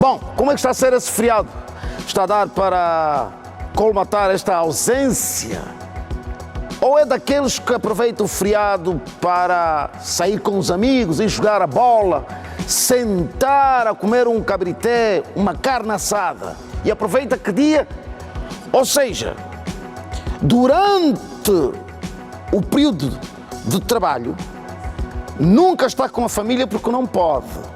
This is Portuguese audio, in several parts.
Bom, como é que está a ser esse feriado? Está a dar para colmatar esta ausência? Ou é daqueles que aproveitam o feriado para sair com os amigos e jogar a bola, sentar a comer um cabrité, uma carne assada e aproveita que dia? Ou seja, durante o período de trabalho, nunca está com a família porque não pode.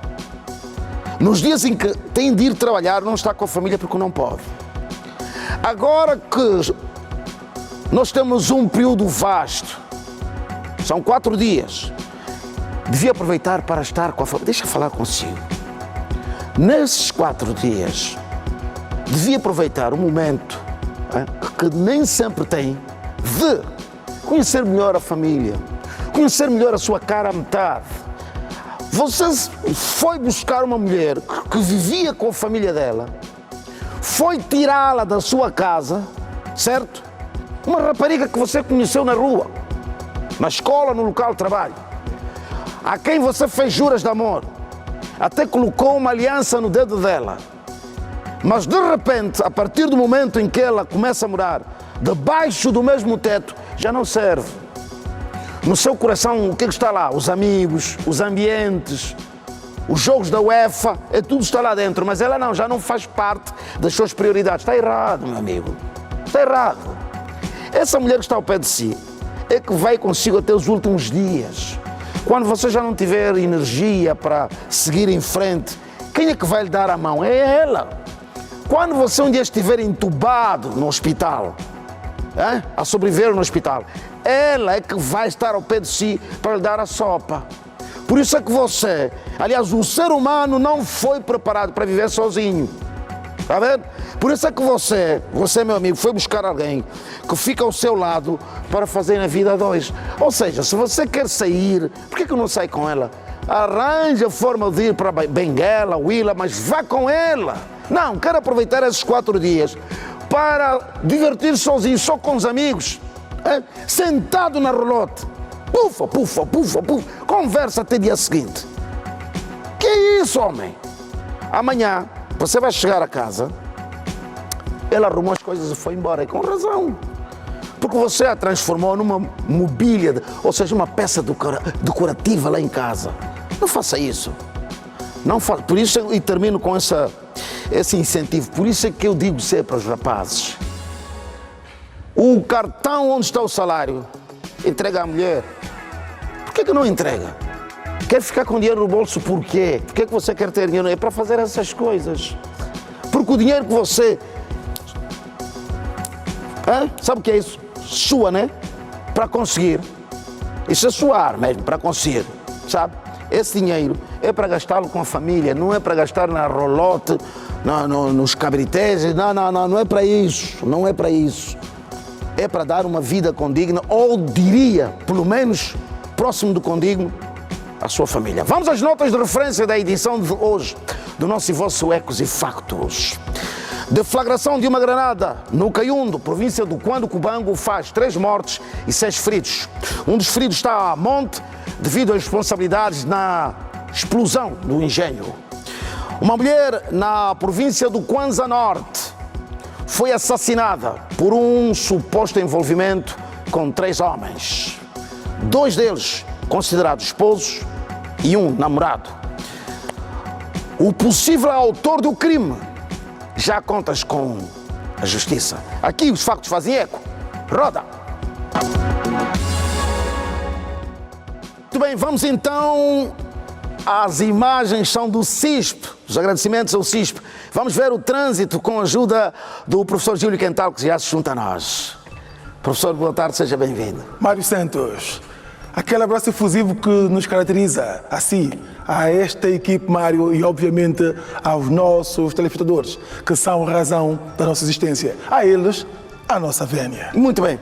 Nos dias em que tem de ir trabalhar, não está com a família porque não pode. Agora que nós temos um período vasto, são 4 dias, devia aproveitar para estar com a família. Deixa eu falar consigo. Nesses 4 dias, devia aproveitar o momento que nem sempre tem de conhecer melhor a família, conhecer melhor a sua cara à metade. Você foi buscar uma mulher que vivia com a família dela, foi tirá-la da sua casa, certo? Uma rapariga que você conheceu na rua, na escola, no local de trabalho, a quem você fez juras de amor, até colocou uma aliança no dedo dela. Mas de repente, a partir do momento em que ela começa a morar debaixo do mesmo teto, já não serve. No seu coração, o que está lá? Os amigos, os ambientes, os jogos da UEFA, tudo está lá dentro, mas ela não, já não faz parte das suas prioridades. Está errado, meu amigo. Está errado. Essa mulher que está ao pé de si é que vai consigo até os últimos dias. Quando você já não tiver energia para seguir em frente, quem é que vai lhe dar a mão? É ela. Quando você um dia estiver entubado no hospital, a sobreviver no hospital, ela é que vai estar ao pé de si para lhe dar a sopa. Por isso é que você, aliás, o ser humano não foi preparado para viver sozinho. Está vendo? Por isso é que você, meu amigo, foi buscar alguém que fica ao seu lado para fazer a vida a dois. Ou seja, se você quer sair, por que não sai com ela? Arranja a forma de ir para Benguela, Willa, mas vá com ela. Não, quero aproveitar esses 4 dias para divertir sozinho, só com os amigos, sentado na rolote, pufa, pufa, pufa, pufa, conversa até dia seguinte. Que isso, homem? Amanhã você vai chegar a casa, ela arrumou as coisas e foi embora, e com razão, porque você a transformou numa mobília, ou seja, uma peça decorativa lá em casa. Não faça isso. Não faça. Por isso, e termino com esse incentivo, por isso é que eu digo sempre aos rapazes: o cartão onde está o salário, entrega à mulher. Por que não entrega? Quer ficar com dinheiro no bolso por quê? Por que você quer ter dinheiro? É para fazer essas coisas. Porque o dinheiro que você... sabe o que é isso? Sua, né? Para conseguir. Isso é suar mesmo, para conseguir, sabe? Esse dinheiro é para gastá-lo com a família, não é para gastar na rolote, nos cabrités, não é para isso, não é para isso. É para dar uma vida condigna, ou diria, pelo menos, próximo do condigno, à sua família. Vamos às notas de referência da edição de hoje, do nosso e vosso Ecos e Factos. Deflagração de uma granada no Caiundo, província do Cuando-Cubango, faz 3 mortes e 6 feridos. Um dos feridos está a monte devido às responsabilidades na explosão do engenho. Uma mulher na província do Kwanza Norte foi assassinada por um suposto envolvimento com 3 homens. 2 deles considerados esposos e um namorado. O possível autor do crime já contas com a justiça. Aqui os factos fazem eco. Roda! Muito bem, vamos então às imagens, são do CISP, os agradecimentos ao CISP. Vamos ver o trânsito com a ajuda do professor Júlio Quental, que já se junta a nós. Professor, boa tarde, seja bem-vindo. Mário Santos, aquele abraço efusivo que nos caracteriza, assim, a esta equipe, Mário, e obviamente aos nossos telespectadores, que são a razão da nossa existência. A eles, a nossa vénia. Muito bem.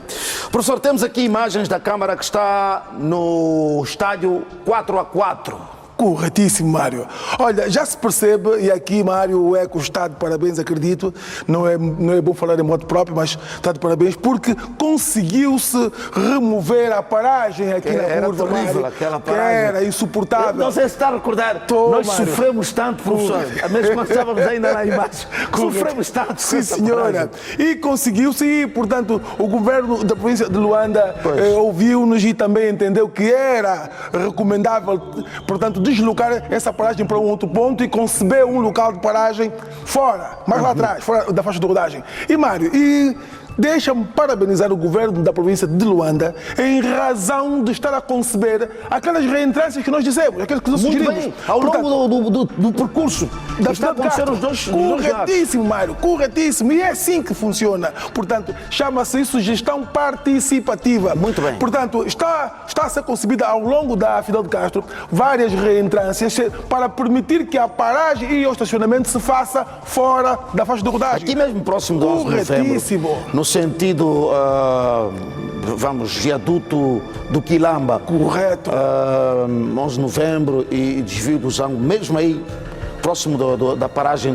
Professor, temos aqui imagens da Câmara que está no estádio 4-4. Corretíssimo, Mário. Olha, já se percebe, e aqui, Mário, o ECO está de parabéns, acredito, não é bom falar em modo próprio, mas está de parabéns, porque conseguiu-se remover a paragem aqui na curva, terrível, Mário, aquela que paragem. era insuportável. Não sei se está a recordar, nós Mário. sofremos tanto, professor, mesmo quando estávamos ainda lá embaixo, sofremos tanto. Sim, senhora. E conseguiu-se, e, portanto, o governo da província de Luanda ouviu-nos e também entendeu que era recomendável, portanto, deslocar essa paragem para um outro ponto e concebeu um local de paragem fora, mais lá atrás, fora da faixa de rodagem. E, Mário, deixa-me parabenizar o governo da província de Luanda em razão de estar a conceber aquelas reentrâncias que nós dizemos, aquelas que nós sugerimos. Muito bem, ao longo do percurso da está a acontecer os dois corretíssimo, Mário, corretíssimo. E é assim que funciona. Portanto, chama-se isso gestão participativa. Muito bem. Portanto, está a ser concebida ao longo da Fidel de Castro várias reentrâncias para permitir que a paragem e o estacionamento se faça fora da faixa de rodagem. Aqui mesmo próximo do 11 de novembro, no sentido, viaduto do Quilamba. Correto. 11 de novembro e desvio do Zango, mesmo aí, próximo da paragem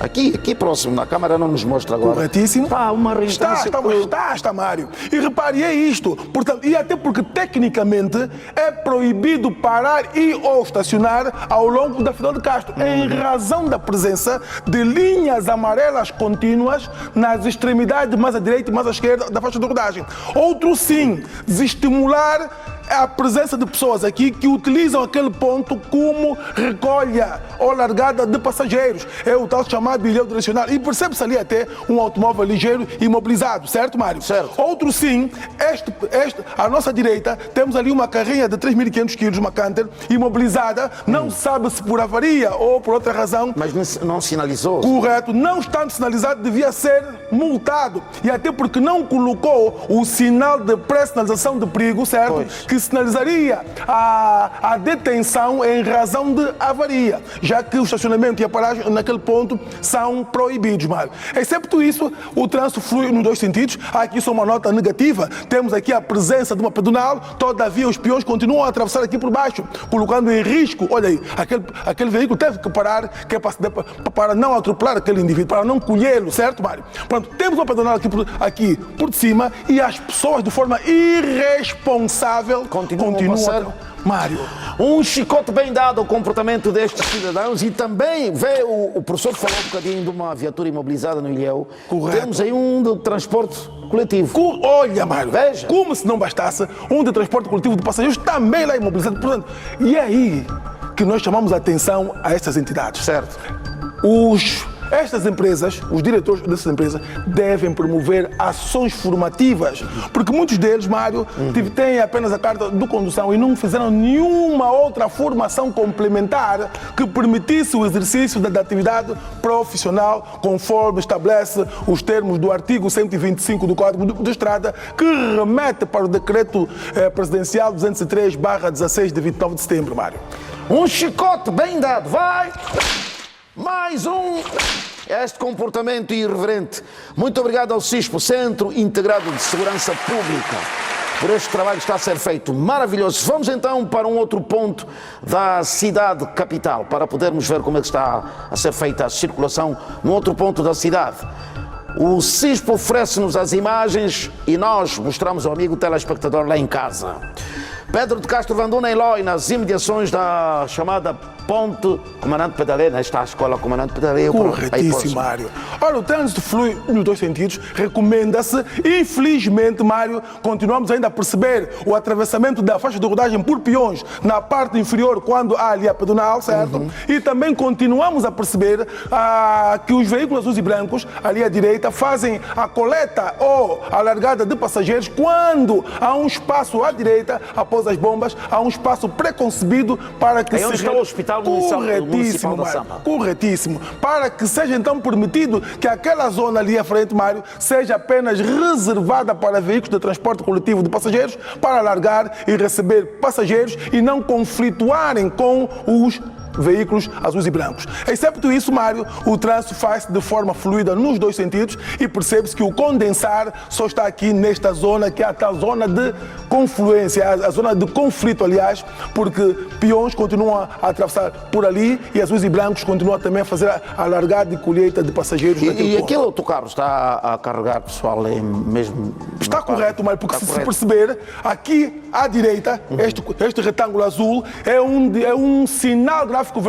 aqui próximo, na câmara não nos mostra agora. Corretíssimo. Uma reentrância. Está, Mário. E repare, é isto. Portanto, e até porque tecnicamente é proibido parar e ou estacionar ao longo da Fidel de Castro, em razão da presença de linhas amarelas contínuas nas extremidades mais à direita e mais à esquerda da faixa de rodagem. Outro sim, desestimular a presença de pessoas aqui que utilizam aquele ponto como recolha ou largada de passageiros. É o tal chamado bilhão direcional. E percebe-se ali até um automóvel ligeiro imobilizado, certo, Mário? Certo. Outro sim, à nossa direita, temos ali uma carrinha de 3.500 quilos, uma Canter, imobilizada, não sabe se por avaria ou por outra razão. Mas não sinalizou. Correto, não estando sinalizado, devia ser multado. E até porque não colocou o sinal de pré-sinalização de perigo, certo? Pois. Que sinalizaria a detenção em razão de avaria, já que o estacionamento e a paragem naquele ponto são proibidos, Mário. Excepto isso, o trânsito flui nos dois sentidos. Há aqui só uma nota negativa. Temos aqui a presença de uma pedonal, todavia os peões continuam a atravessar aqui por baixo, colocando em risco, olha aí, aquele veículo teve que parar, que é para não atropelar aquele indivíduo, para não colhê-lo, certo, Mário? Pronto, temos uma pedonal aqui por cima e as pessoas de forma irresponsável continuam Mário. Um chicote bem dado ao comportamento destes cidadãos e também o professor falou um bocadinho de uma viatura imobilizada no Ilhéu. Correto. Temos aí um de transporte coletivo. Olha, Mário, veja. Como se não bastasse, um de transporte coletivo de passageiros também lá imobilizado. Portanto, e é aí que nós chamamos a atenção a estas entidades. Certo. Estas empresas, os diretores dessas empresas, devem promover ações formativas, porque muitos deles, Mário, têm apenas a carta de condução e não fizeram nenhuma outra formação complementar que permitisse o exercício da atividade profissional, conforme estabelece os termos do artigo 125 do Código de Estrada, que remete para o decreto presidencial 203/16 de 29 de setembro, Mário. Um chicote bem dado, vai! Mais este comportamento irreverente. Muito obrigado ao CISPO, Centro Integrado de Segurança Pública, por este trabalho que está a ser feito. Maravilhoso. Vamos então para um outro ponto da cidade capital, para podermos ver como é que está a ser feita a circulação no outro ponto da cidade. O CISPO oferece-nos as imagens e nós mostramos ao amigo telespectador lá em casa. Pedro de Castro Vanduna em Loi, nas imediações da chamada Ponte Comandante Pedalé, está a escola Comandante Pedalé. Corretíssimo, Mário. Ora, o trânsito flui nos dois sentidos, recomenda-se. Infelizmente, Mário, continuamos ainda a perceber o atravessamento da faixa de rodagem por peões na parte inferior, quando há ali a pedonal, certo? E também continuamos a perceber que os veículos azuis e brancos, ali à direita, fazem a coleta ou a largada de passageiros quando há um espaço à direita, após as bombas, há um espaço preconcebido para que onde está o Hospital Municipal da Samba. Corretíssimo. Para que seja então permitido que aquela zona ali à frente, Mário, seja apenas reservada para veículos de transporte coletivo de passageiros, para largar e receber passageiros e não conflituarem com os veículos azuis e brancos. Excepto isso, Mário, o trânsito faz de forma fluida nos dois sentidos e percebe-se que o condensar só está aqui nesta zona, que é a tal zona de confluência, a zona de conflito, aliás, porque peões continuam a atravessar por ali e azuis e brancos continuam também a fazer a largada e colheita de passageiros naquele ponto. E aquele autocarro está a carregar pessoal mesmo? Está correto, Mário, porque Está se correto. perceber, aqui à direita, este retângulo azul é um sinal gráfico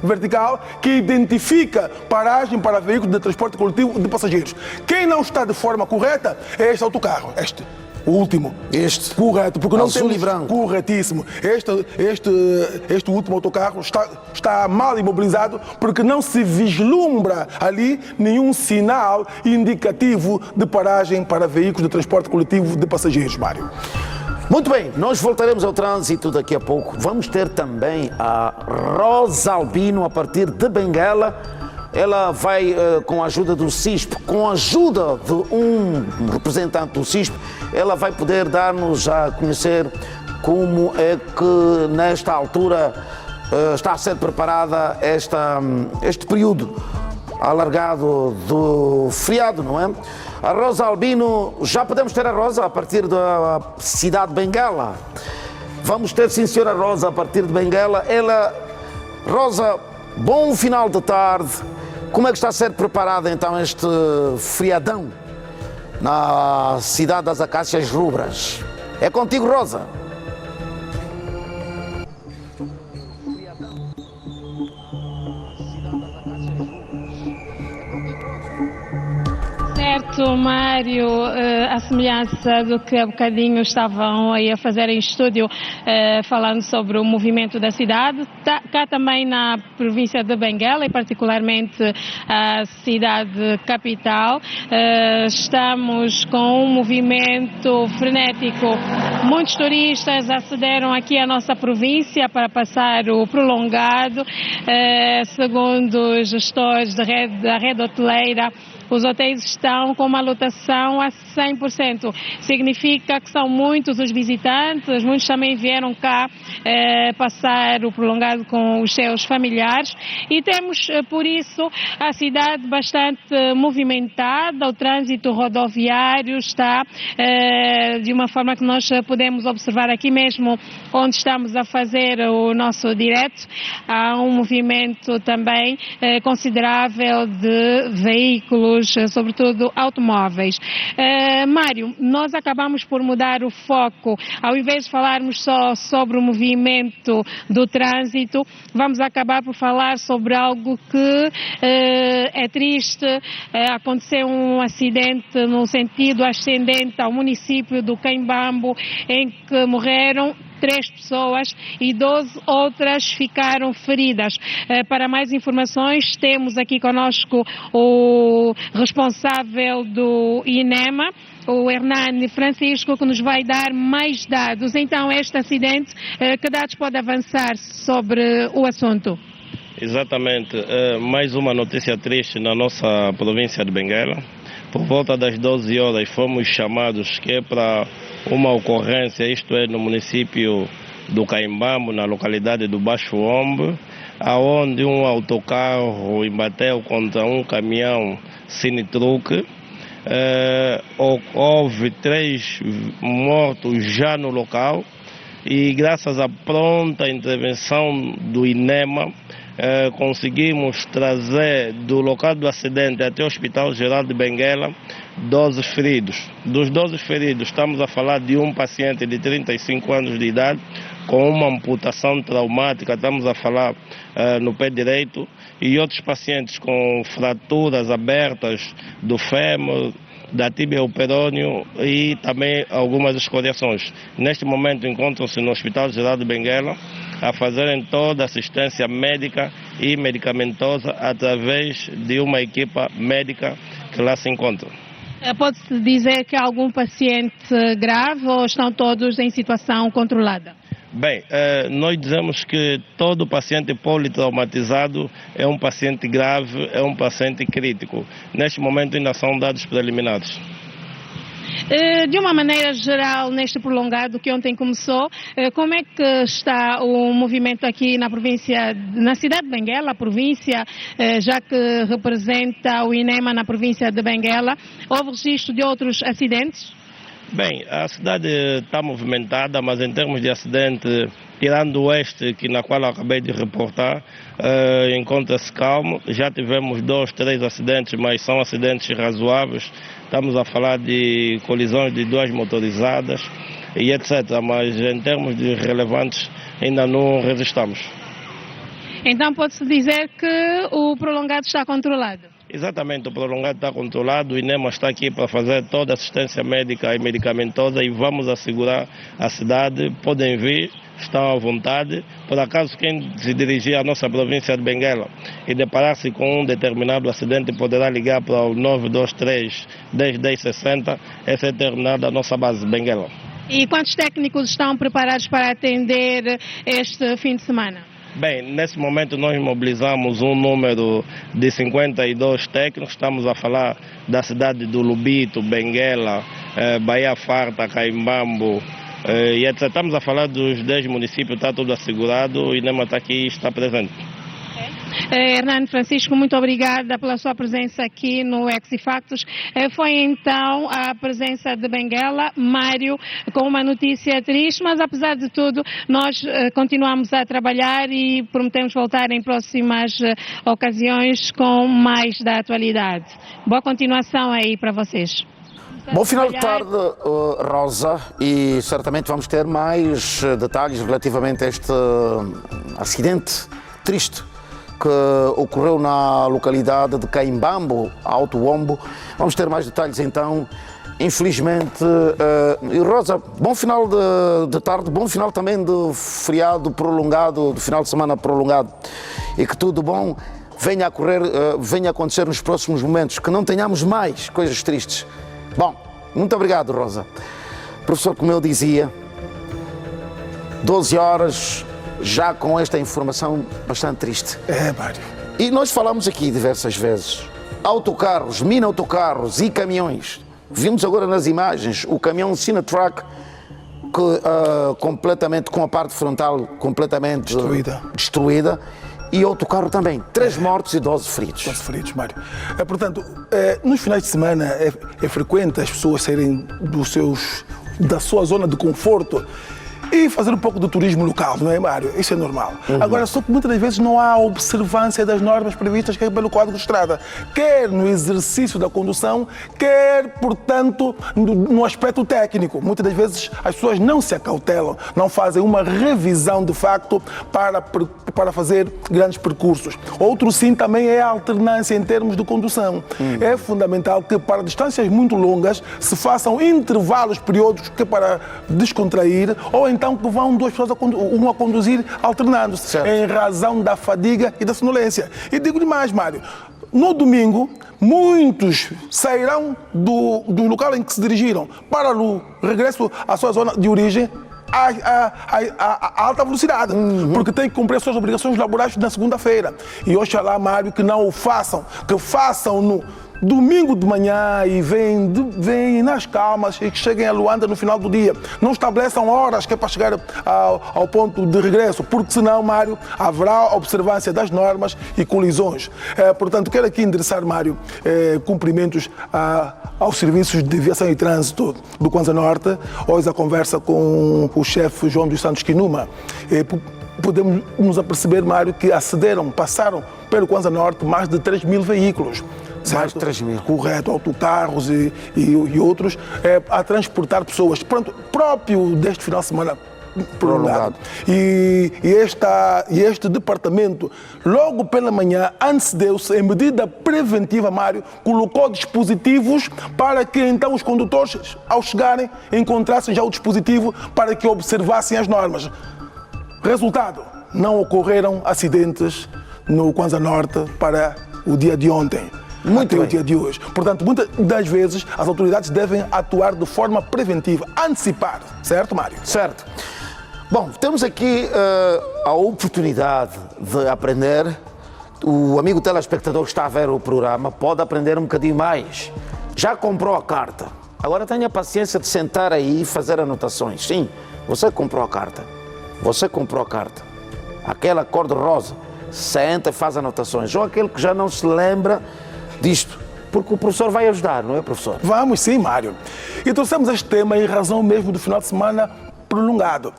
vertical que identifica paragem para veículos de transporte coletivo de passageiros. Quem não está de forma correta é este autocarro, o último. Este. Correto, porque não Azul temos... e branco. Corretíssimo. Este último autocarro está mal imobilizado porque não se vislumbra ali nenhum sinal indicativo de paragem para veículos de transporte coletivo de passageiros, Mário. Muito bem, nós voltaremos ao trânsito daqui a pouco. Vamos ter também a Rosa Albino a partir de Benguela. Ela vai, com a ajuda do CISP, com a ajuda de um representante do CISP, ela vai poder dar-nos a conhecer como é que, nesta altura, está a ser preparada este período alargado do feriado, não é? A Rosa Albino, já podemos ter a Rosa a partir da cidade de Benguela. Vamos ter, sim, senhora Rosa, a partir de Benguela. Rosa, bom final de tarde. Como é que está a ser preparado então este feriadão na cidade das Acácias Rubras? É contigo, Rosa. Certo, Mário, a semelhança do que há bocadinho estavam aí a fazer em estúdio, falando sobre o movimento da cidade, cá também na província de Benguela e particularmente a cidade capital, estamos com um movimento frenético. Muitos turistas acederam aqui à nossa província para passar o prolongado, segundo os gestores da rede hoteleira. Os hotéis estão com uma lotação a 100%. Significa que são muitos os visitantes, muitos também vieram cá passar o prolongado com os seus familiares e temos, por isso, a cidade bastante movimentada, o trânsito rodoviário está de uma forma que nós podemos observar aqui mesmo onde estamos a fazer o nosso direto. Há um movimento também considerável de veículos, sobretudo automóveis. Mário, nós acabamos por mudar o foco. Ao invés de falarmos só sobre o movimento do trânsito, vamos acabar por falar sobre algo que é triste. Aconteceu um acidente no sentido ascendente ao município do Caimbambo, em que morreram 3 pessoas e 12 outras ficaram feridas. Para mais informações, temos aqui conosco o responsável do INEMA, o Hernani Francisco, que nos vai dar mais dados. Então, este acidente, que dados pode avançar sobre o assunto? Exatamente. Mais uma notícia triste na nossa província de Benguela. Por volta das 12 horas fomos chamados que é para uma ocorrência, isto é, no município do Caimbambo, na localidade do Baixo Ombre, aonde um autocarro embateu contra um caminhão Cinetruque. Houve 3 mortos já no local e graças à pronta intervenção do INEMA, conseguimos trazer do local do acidente até o Hospital Geral de Benguela 12 feridos. Dos 12 feridos, estamos a falar de um paciente de 35 anos de idade com uma amputação traumática, estamos a falar no pé direito, e outros pacientes com fraturas abertas do fêmur, da tíbia ao perônio e também algumas escoriações. Neste momento encontram-se no Hospital Geral de Benguela a fazerem toda a assistência médica e medicamentosa através de uma equipa médica que lá se encontra. Pode-se dizer que há algum paciente grave ou estão todos em situação controlada? Bem, nós dizemos que todo paciente politraumatizado é um paciente grave, é um paciente crítico. Neste momento ainda são dados preliminares. De uma maneira geral, neste prolongado que ontem começou, como é que está o movimento aqui na província, na cidade de Benguela, a província, já que representa o INEMA na província de Benguela? Houve registro de outros acidentes? Bem, a cidade está movimentada, mas em termos de acidente, tirando este, na qual eu acabei de reportar, encontra-se calmo. Já tivemos 2, 3 acidentes, mas são acidentes razoáveis. Estamos a falar de colisões de 2 motorizadas e etc. Mas em termos de relevantes, ainda não registramos. Então pode-se dizer que o prolongado está controlado? Exatamente, o prolongado está controlado, o INEMA está aqui para fazer toda a assistência médica e medicamentosa e vamos assegurar a cidade, podem vir, estão à vontade. Por acaso, quem se dirigir à nossa província de Benguela e deparar-se com um determinado acidente poderá ligar para o 923 1010 60, essa é terminada a nossa base de Benguela. E quantos técnicos estão preparados para atender este fim de semana? Bem, nesse momento nós mobilizamos um número de 52 técnicos, estamos a falar da cidade do Lubito, Benguela, Bahia Farta, Caimbambo, e etc. Estamos a falar dos 10 municípios, está tudo assegurado, o INEMA está aqui e está presente. Hernando Francisco, muito obrigada pela sua presença aqui no Exifactos. Foi então a presença de Benguela, Mário, com uma notícia triste, mas apesar de tudo nós continuamos a trabalhar e prometemos voltar em próximas ocasiões com mais da atualidade. Boa continuação aí para vocês. Bom final de tarde, Rosa, e certamente vamos ter mais detalhes relativamente a este acidente triste que ocorreu na localidade de Caimbambo, Alto Wombo. Vamos ter mais detalhes então, infelizmente. E Rosa, bom final de tarde, bom final também do feriado prolongado, do final de semana prolongado, e que tudo bom venha a ocorrer, venha a acontecer nos próximos momentos, que não tenhamos mais coisas tristes. Bom, muito obrigado, Rosa. Professor, como eu dizia, 12 horas, já com esta informação bastante triste. Mário. E nós falamos aqui diversas vezes, autocarros, mini-autocarros e caminhões. Vimos agora nas imagens o caminhão Sinatruck completamente, com a parte frontal completamente destruída. E outro carro também, 3 mortos e 12 feridos. 12 feridos, Mário. Portanto, nos finais de semana é frequente as pessoas saírem da sua zona de conforto e fazer um pouco de turismo local, não é, Mário? Isso é normal. Agora, só que muitas das vezes não há observância das normas previstas pelo Código de Estrada, quer no exercício da condução, quer, portanto, no aspecto técnico. Muitas das vezes as pessoas não se acautelam, não fazem uma revisão de facto para fazer grandes percursos. Outro sim também é a alternância em termos de condução. É fundamental que para distâncias muito longas se façam intervalos periódicos que para descontrair, ou então que vão 2 pessoas a conduzir alternando-se, em razão da fadiga e da sonolência. E digo-lhe mais, Mário, no domingo, muitos sairão do local em que se dirigiram para o regresso à sua zona de origem a alta velocidade, porque têm que cumprir as suas obrigações laborais na segunda-feira. E oxalá, Mário, que não o façam, que façam no domingo de manhã e vêm nas calmas e que cheguem a Luanda no final do dia. Não estabeleçam horas que é para chegar ao ponto de regresso, porque senão, Mário, haverá observância das normas e colisões. Portanto, quero aqui endereçar, Mário, cumprimentos aos serviços de viação e trânsito do Kwanza Norte. Hoje a conversa com o chefe João dos Santos Quinuma. Podemos nos aperceber, Mário, que passaram pelo Kwanza Norte mais de 3.000 veículos. Mais de 3.000. Correto, autocarros e outros, a transportar pessoas. Pronto, próprio deste final de semana prolongado. E este departamento, logo pela manhã, antecedeu-se em medida preventiva, Mário, colocou dispositivos para que então os condutores, ao chegarem, encontrassem já o dispositivo para que observassem as normas. Resultado, não ocorreram acidentes no Kwanza Norte para o dia de ontem. Muito bem. O dia de hoje. Portanto, muitas das vezes as autoridades devem atuar de forma preventiva, antecipar. Certo, Mário? Certo. Bom, temos aqui a oportunidade de aprender. O amigo telespectador que está a ver o programa pode aprender um bocadinho mais. Já comprou a carta? Agora tenha paciência de sentar aí e fazer anotações. Sim, você comprou a carta. Você comprou a carta. Aquela cor de rosa. Senta e faz anotações. Ou aquele que já não se lembra disto. Porque o professor vai ajudar, não é, professor? Vamos sim, Mário. E trouxemos este tema em razão mesmo do final de semana prolongado.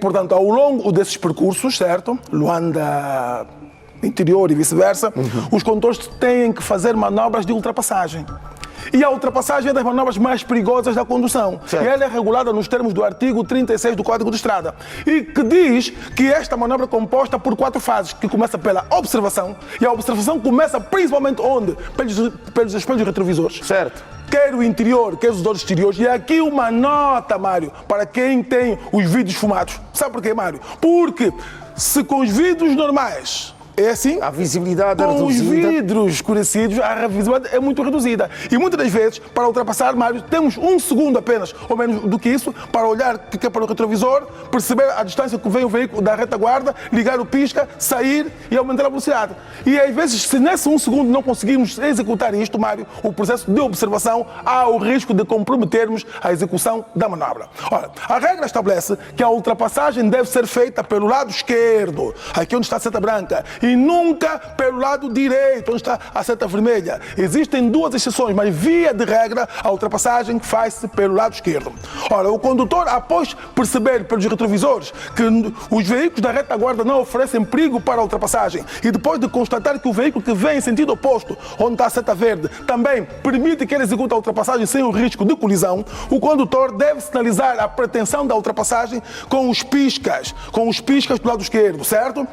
Portanto, ao longo desses percursos, certo? Luanda interior e vice-versa, os condutores têm que fazer manobras de ultrapassagem. E a ultrapassagem é das manobras mais perigosas da condução. Certo. E ela é regulada nos termos do artigo 36 do Código de Estrada. E que diz que esta manobra é composta por 4 fases, que começa pela observação. E a observação começa principalmente onde? Pelos espelhos retrovisores. Certo. Quer o interior, quer os olhos exteriores. E aqui uma nota, Mário, para quem tem os vidros fumados. Sabe por quê, Mário? Porque se com os vidros normais é assim, A visibilidade é com os reduzida. vidros escurecidos, a visibilidade é muito reduzida. E muitas das vezes, para ultrapassar, Mário, temos 1 segundo apenas, ou menos do que isso, para olhar que é para o retrovisor, perceber a distância que vem o veículo da retaguarda, ligar o pisca, sair e aumentar a velocidade. E às vezes, se nesse 1 segundo não conseguirmos executar isto, Mário, o processo de observação, há o risco de comprometermos a execução da manobra. Ora, a regra estabelece que a ultrapassagem deve ser feita pelo lado esquerdo, aqui onde está a seta branca, e nunca pelo lado direito, onde está a seta vermelha. Existem 2 exceções, mas via de regra, a ultrapassagem faz-se pelo lado esquerdo. Ora, o condutor, após perceber pelos retrovisores que os veículos da retaguarda não oferecem perigo para a ultrapassagem e depois de constatar que o veículo que vem em sentido oposto, onde está a seta verde, também permite que ele execute a ultrapassagem sem o risco de colisão, o condutor deve sinalizar a pretensão da ultrapassagem com os piscas do lado esquerdo, certo?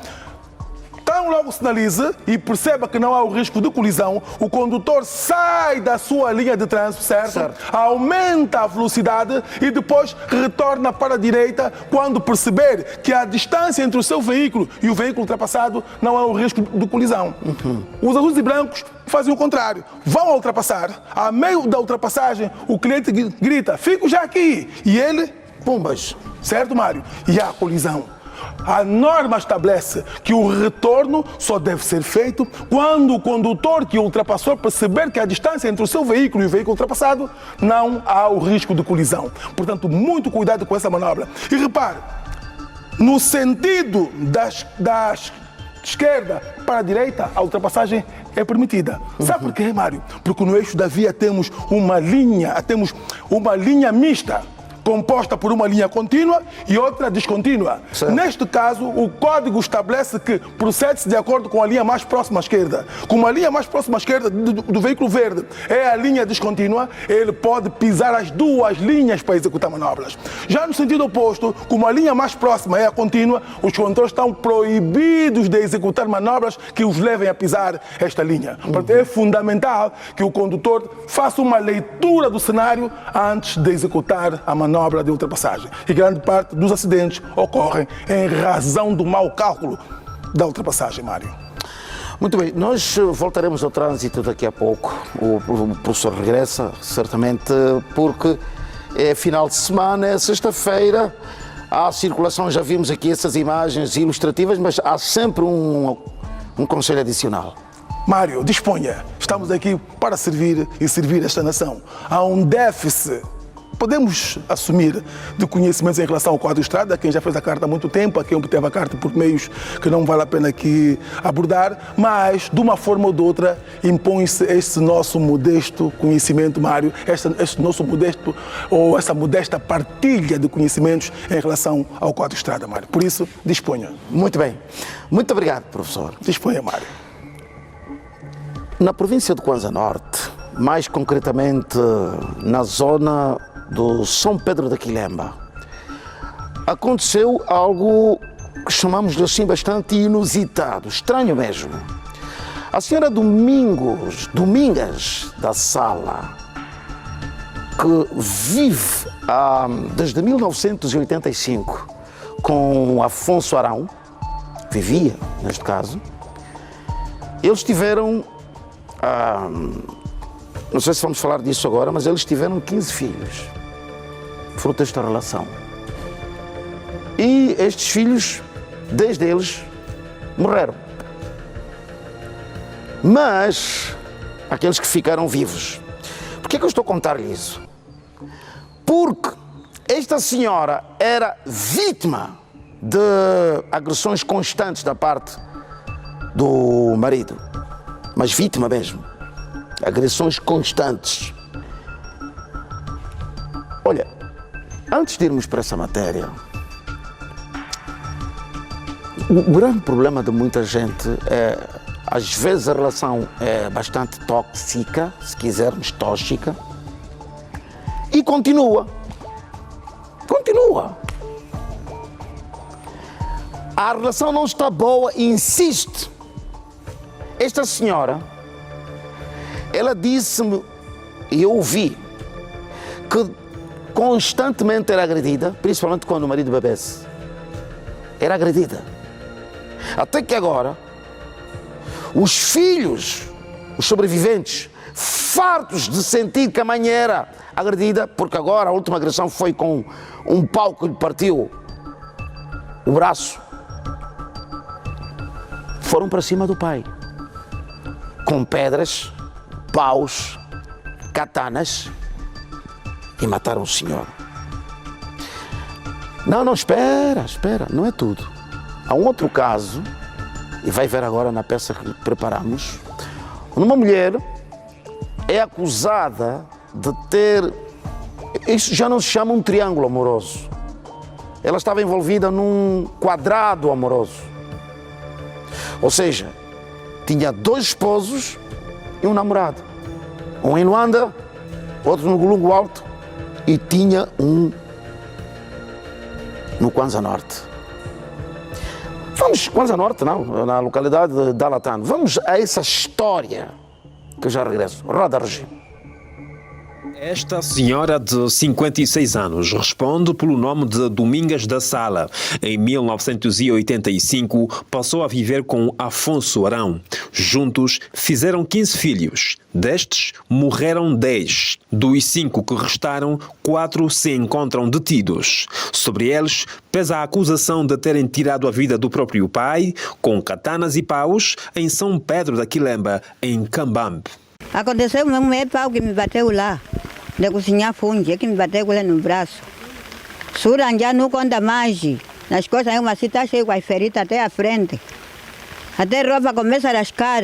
Tão logo sinalize e perceba que não há o risco de colisão, o condutor sai da sua linha de trânsito, certo? Aumenta a velocidade e depois retorna para a direita quando perceber que a distância entre o seu veículo e o veículo ultrapassado não há o risco de colisão. Os azuis e brancos fazem o contrário. Vão ultrapassar. A meio da ultrapassagem, o cliente grita, fico já aqui. E ele, pumbas. Certo, Mário? E há colisão. A norma estabelece que o retorno só deve ser feito quando o condutor que ultrapassou perceber que a distância entre o seu veículo e o veículo ultrapassado não há o risco de colisão. Portanto, muito cuidado com essa manobra. E repare, no sentido da esquerda para a direita, a ultrapassagem é permitida. Sabe por quê, Mário? Porque no eixo da via temos uma linha mista, composta por uma linha contínua e outra descontínua. Certo. Neste caso, o código estabelece que procede-se de acordo com a linha mais próxima à esquerda. Como a linha mais próxima à esquerda do veículo verde é a linha descontínua, ele pode pisar as 2 linhas para executar manobras. Já no sentido oposto, como a linha mais próxima é a contínua, os condutores estão proibidos de executar manobras que os levem a pisar esta linha. Portanto, é fundamental que o condutor faça uma leitura do cenário antes de executar a manobra de ultrapassagem. E grande parte dos acidentes ocorrem em razão do mau cálculo da ultrapassagem, Mário. Muito bem, nós voltaremos ao trânsito daqui a pouco. O professor regressa, certamente, porque é final de semana, é sexta-feira, há circulação, já vimos aqui essas imagens ilustrativas, mas há sempre um conselho adicional. Mário, disponha. Estamos aqui para servir e servir esta nação. Há um déficit, podemos assumir, de conhecimentos em relação ao Código de Estrada, a quem já fez a carta há muito tempo, a quem obteve a carta por meios que não vale a pena aqui abordar, mas, de uma forma ou de outra, impõe-se este nosso modesto conhecimento, Mário, este nosso modesto, ou essa modesta partilha de conhecimentos em relação ao Código de Estrada, Mário. Por isso, disponha. Muito bem. Muito obrigado, professor. Disponha, Mário. Na província de Kwanza Norte, mais concretamente na zona do São Pedro da Quilemba, aconteceu algo que chamamos de assim bastante inusitado, estranho mesmo. A senhora Domingas da Sala, que vive desde 1985 com Afonso Arão, vivia neste caso, eles tiveram, não sei se vamos falar disso agora, mas eles tiveram 15 filhos, fruto desta relação. E estes filhos, 10 deles, morreram. Mas, aqueles que ficaram vivos. Por que é que eu estou a contar-lhe isso? Porque esta senhora era vítima de agressões constantes da parte do marido. Mas vítima mesmo. Agressões constantes. Olha, antes de irmos para essa matéria, o grande problema de muita gente é, às vezes a relação é bastante tóxica, se quisermos, tóxica, e continua. A relação não está boa e insiste. Esta senhora, ela disse-me, e eu ouvi, que constantemente era agredida, principalmente quando o marido bebesse. Era agredida. Até que agora, os filhos, os sobreviventes, fartos de sentir que a mãe era agredida, porque agora a última agressão foi com um pau que lhe partiu o braço, foram para cima do pai, com pedras, paus, katanas, e mataram o senhor. Não, espera, não é tudo. Há um outro caso, e vai ver agora na peça que preparamos, uma mulher é acusada de ter, isso já não se chama um triângulo amoroso, ela estava envolvida num quadrado amoroso. Ou seja, tinha 2 esposos e um namorado. Um em Luanda, outro no Golungo Alto e tinha um no Kwanza Norte. Vamos, Kwanza Norte não, na localidade de Dalatano. Vamos a essa história que eu já regresso. Roda, Regime. Esta senhora de 56 anos responde pelo nome de Domingas da Sala. Em 1985, passou a viver com Afonso Arão. Juntos, fizeram 15 filhos. Destes, morreram 10. Dos 5 que restaram, 4 se encontram detidos. Sobre eles, pesa a acusação de terem tirado a vida do próprio pai, com katanas e paus, em São Pedro da Quilemba, em Cambambe. Aconteceu mesmo, é pau que me bateu lá. De cozinhar funde, que me bateu lá no braço. Suran já não conta mais. Nas coisas, uma assim está cheio com as feridas até a frente. Até roupa começa a rascar.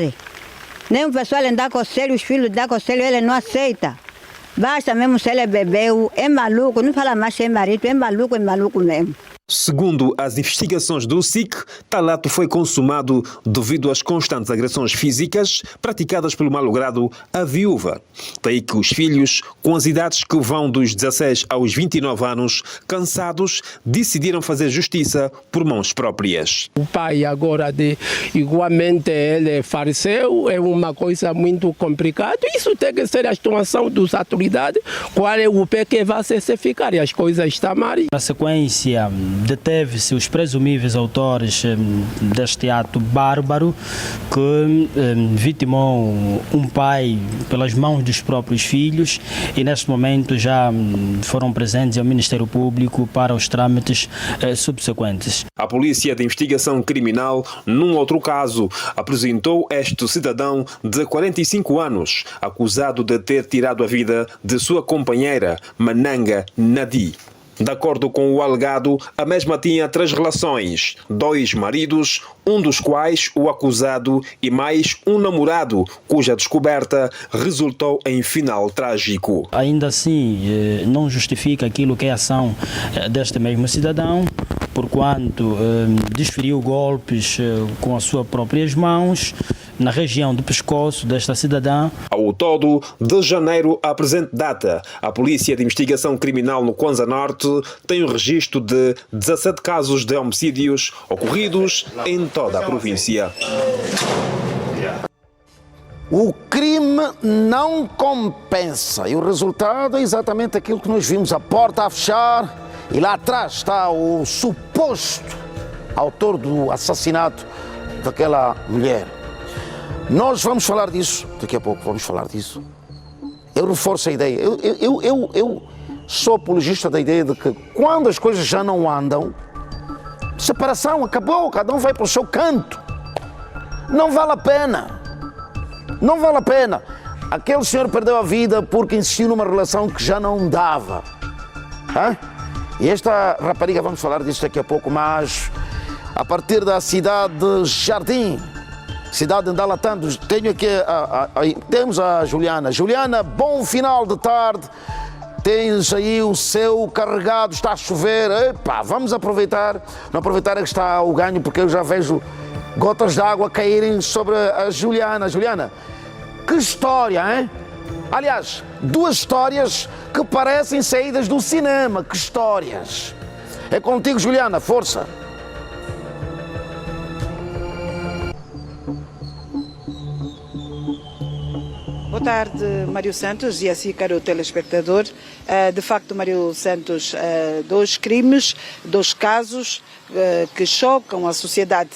Nem o pessoal dá conselho, os filhos dão conselho, ele não aceita. Basta mesmo se ele bebeu, é maluco, não fala mais se é marido, é maluco mesmo. Segundo as investigações do SIC, tal ato foi consumado devido às constantes agressões físicas praticadas pelo malogrado à viúva. Daí que os filhos, com as idades que vão dos 16 aos 29 anos, cansados, decidiram fazer justiça por mãos próprias. O pai agora, igualmente, ele faleceu, é uma coisa muito complicada. Isso tem que ser a situação das autoridades, qual é o pé que vai se ficar e as coisas estão mal. Na sequência, deteve-se os presumíveis autores deste ato bárbaro que vitimou um pai pelas mãos dos próprios filhos e neste momento já foram presentes ao Ministério Público para os trâmites subsequentes. A Polícia de Investigação Criminal, num outro caso, apresentou este cidadão de 45 anos, acusado de ter tirado a vida de sua companheira, Mananga Nadi. De acordo com o alegado, a mesma tinha 3 relações, 2 maridos, um dos quais o acusado e mais um namorado, cuja descoberta resultou em final trágico. Ainda assim, não justifica aquilo que é a ação deste mesmo cidadão, porquanto desferiu golpes com as suas próprias mãos na região do pescoço desta cidadã. Ao todo, de janeiro à presente data, a Polícia de Investigação Criminal no Kwanza Norte tem um registro de 17 casos de homicídios ocorridos em toda a província. O crime não compensa e o resultado é exatamente aquilo que nós vimos, a porta a fechar e lá atrás está o suposto autor do assassinato daquela mulher. Nós vamos falar disso, daqui a pouco vamos falar disso. Eu reforço a ideia, eu sou apologista da ideia de que quando as coisas já não andam, separação, acabou, cada um vai para o seu canto. Não vale a pena. Não vale a pena. Aquele senhor perdeu a vida porque insistiu numa relação que já não dava. Hã? E esta rapariga, vamos falar disso daqui a pouco, mas a partir da cidade de Jardim, cidade de Ndalatã, tenho aqui temos a Juliana. Juliana, bom final de tarde. Tens aí o céu carregado, está a chover. Epá, vamos aproveitar. Não aproveitar é que está o ganho, porque eu já vejo gotas de água caírem sobre a Juliana. Juliana, que história, hein? Aliás, duas histórias que parecem saídas do cinema. Que histórias! É contigo, Juliana, força! Boa tarde, Mário Santos, e assim, caro telespectador. De facto, Mário Santos, dois crimes, dois casos que chocam a sociedade.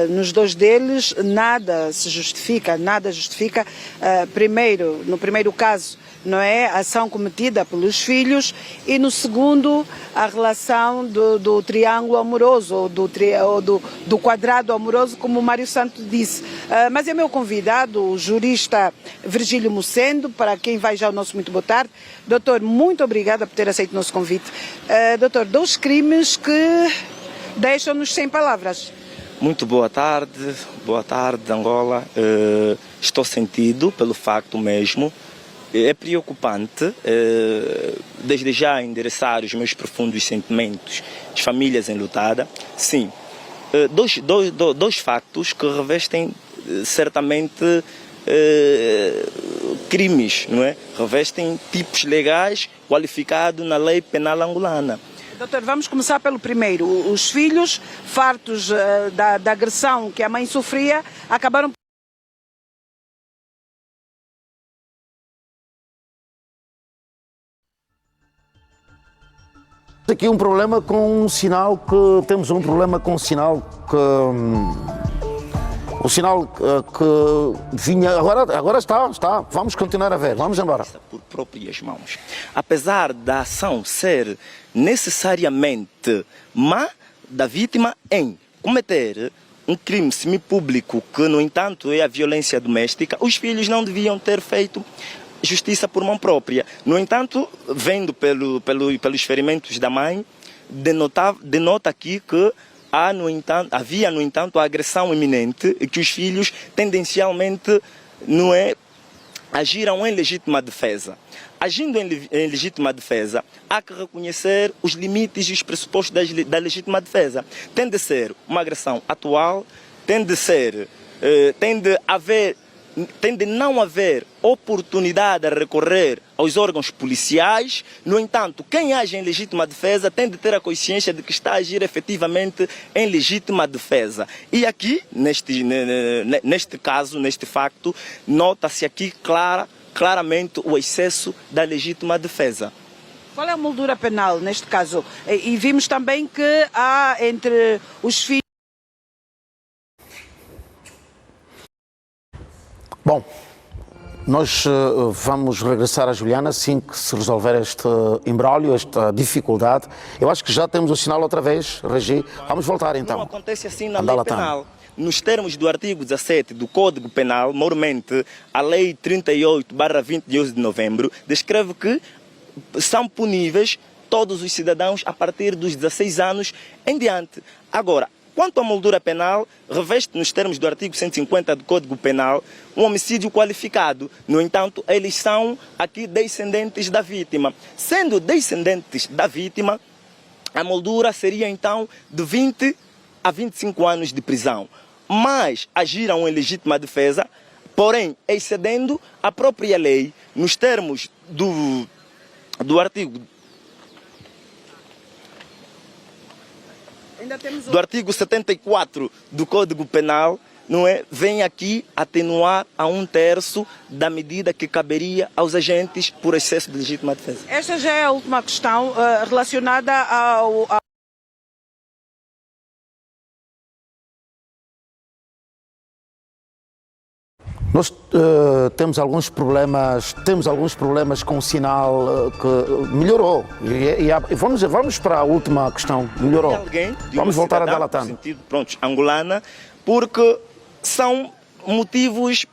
Nos dois deles, nada se justifica, nada justifica. No primeiro caso, não é, a ação cometida pelos filhos, e no segundo, a relação do triângulo amoroso, ou do quadrado amoroso, como o Mário Santos disse. Mas é meu convidado, o jurista Virgílio Mocendo, para quem vai já o nosso muito boa tarde. Doutor, muito obrigada por ter aceito o nosso convite. Doutor, dois crimes que deixam-nos sem palavras. Muito boa tarde, Angola. Estou sentido pelo facto mesmo. É preocupante, desde já, endereçar os meus profundos sentimentos às famílias enlutadas. Sim, dois factos que revestem certamente crimes, não é? Revestem tipos legais qualificados na lei penal angolana. Doutor, vamos começar pelo primeiro. Os filhos, fartos da agressão que a mãe sofria, acabaram aqui um problema com um sinal que temos um problema com um sinal que o sinal que vinha agora está, vamos continuar a ver, vamos embora. Por próprias mãos, apesar da ação ser necessariamente má da vítima em cometer um crime semipúblico que, no entanto, é a violência doméstica, os filhos não deviam ter feito justiça por mão própria. No entanto, vendo pelos ferimentos da mãe, denota aqui que havia, no entanto, a agressão iminente e que os filhos tendencialmente agiram em legítima defesa. Agindo em legítima defesa, há que reconhecer os limites e os pressupostos da legítima defesa. Tem de ser uma agressão atual, tem de não haver oportunidade de recorrer aos órgãos policiais. No entanto, quem age em legítima defesa tem de ter a consciência de que está a agir efetivamente em legítima defesa. E aqui, neste caso, neste facto, nota-se aqui claramente o excesso da legítima defesa. Qual é a moldura penal neste caso? E vimos também que há entre os filhos... Bom, nós vamos regressar a Juliana assim que se resolver este imbróglio, esta dificuldade. Eu acho que já temos o sinal outra vez, Regi. Vamos voltar então. Não acontece assim na lei penal. Nos termos do artigo 17 do Código Penal, mormente, a Lei 38/20 de 11 de novembro, descreve que são puníveis todos os cidadãos a partir dos 16 anos em diante. Agora, quanto à moldura penal, reveste nos termos do artigo 150 do Código Penal um homicídio qualificado. No entanto, eles são aqui descendentes da vítima. Sendo descendentes da vítima, a moldura seria então de 20 a 25 anos de prisão. Mas agiram em legítima defesa, porém excedendo a própria lei, nos termos do artigo 74 do Código Penal, vem aqui atenuar a 1/3 da medida que caberia aos agentes por excesso de legítima defesa. Esta já é a última questão relacionada ao... Nós temos alguns problemas com o sinal que melhorou. E vamos para a última questão. Melhorou. Vamos voltar a Ndalatã. Angolana, porque são motivos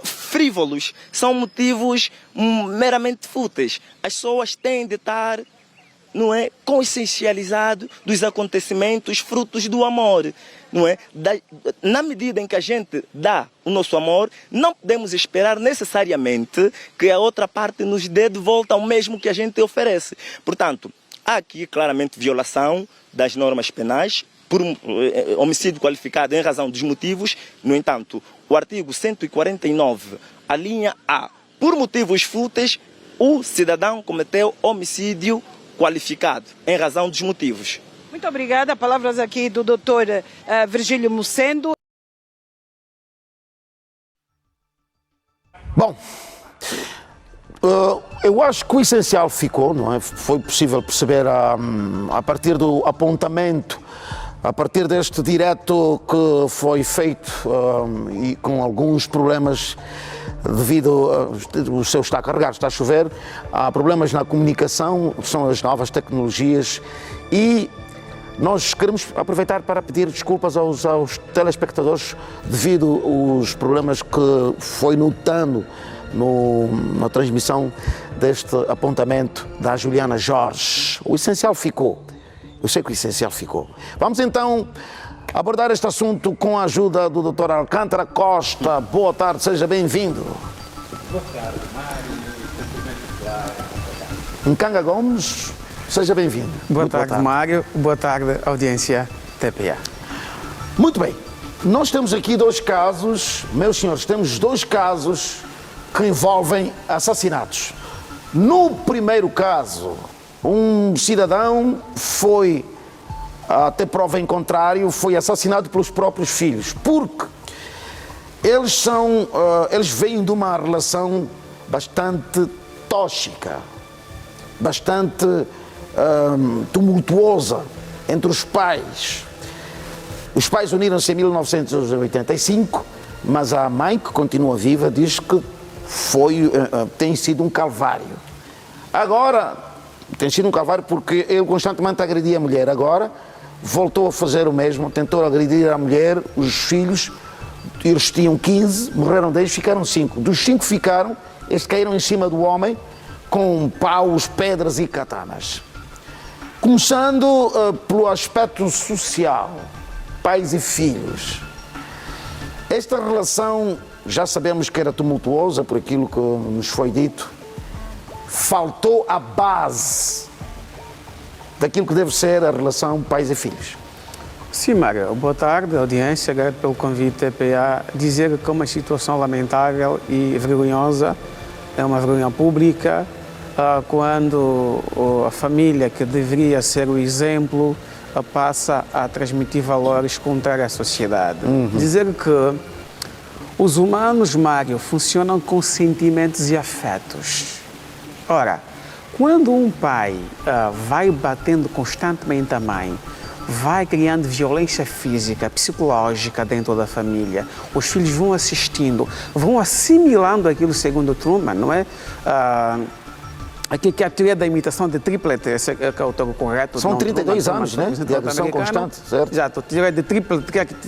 frívolos, são motivos meramente fúteis. As pessoas têm de estar não é, consciencializado dos acontecimentos frutos do amor. Não é? Na medida em que a gente dá o nosso amor, não podemos esperar necessariamente que a outra parte nos dê de volta o mesmo que a gente oferece. Portanto, há aqui claramente violação das normas penais por homicídio qualificado em razão dos motivos. No entanto, o artigo 149, a linha A, por motivos fúteis, o cidadão cometeu homicídio qualificado em razão dos motivos. Muito obrigada. Palavras aqui do Dr. Virgílio Mussendo. Bom, eu acho que o essencial ficou, não é? Foi possível perceber a partir do apontamento, a partir deste direto que foi feito e com alguns problemas devido o céu está carregado, está a chover, há problemas na comunicação, são as novas tecnologias e nós queremos aproveitar para pedir desculpas aos telespectadores devido aos problemas que foi notando na transmissão deste apontamento da Juliana Jorge. O essencial ficou. Eu sei que o essencial ficou. Vamos então abordar este assunto com a ajuda do Dr. Alcântara Costa. Boa tarde, seja bem-vindo. Boa tarde, Mário. Nkanga Gomes, seja bem-vindo. Boa tarde, Mário. Boa tarde, audiência TPA. Muito bem. Nós temos aqui dois casos, meus senhores, temos dois casos que envolvem assassinatos. No primeiro caso, um cidadão foi, até prova em contrário, foi assassinado pelos próprios filhos, porque eles vêm de uma relação bastante tóxica, bastante tumultuosa entre os pais. Os pais uniram-se em 1985, mas a mãe, que continua viva, diz que tem sido um calvário. Agora, tem sido um calvário porque ele constantemente agredia a mulher. Agora, voltou a fazer o mesmo, tentou agredir a mulher, os filhos, eles tinham 15, morreram 10, ficaram 5. Dos 5 ficaram, eles caíram em cima do homem com paus, pedras e katanas. Começando pelo aspecto social, pais e filhos. Esta relação, já sabemos que era tumultuosa por aquilo que nos foi dito. Faltou a base daquilo que deve ser a relação pais e filhos. Sim, Mário. Boa tarde, audiência. Agradeço pelo convite TPA. Dizer que é uma situação lamentável e vergonhosa, é uma vergonha pública, quando a família que deveria ser o exemplo passa a transmitir valores contrários à sociedade. Dizer que os humanos, Mário, funcionam com sentimentos e afetos. Ora, quando um pai vai batendo constantemente a mãe, vai criando violência física, psicológica dentro da família, os filhos vão assistindo, vão assimilando aquilo segundo Truman, não é? Aqui que a teoria da imitação de triplet, esse é o termo correto. São 32 anos, né? De agressão constante, certo? Exato, a teoria de triplet,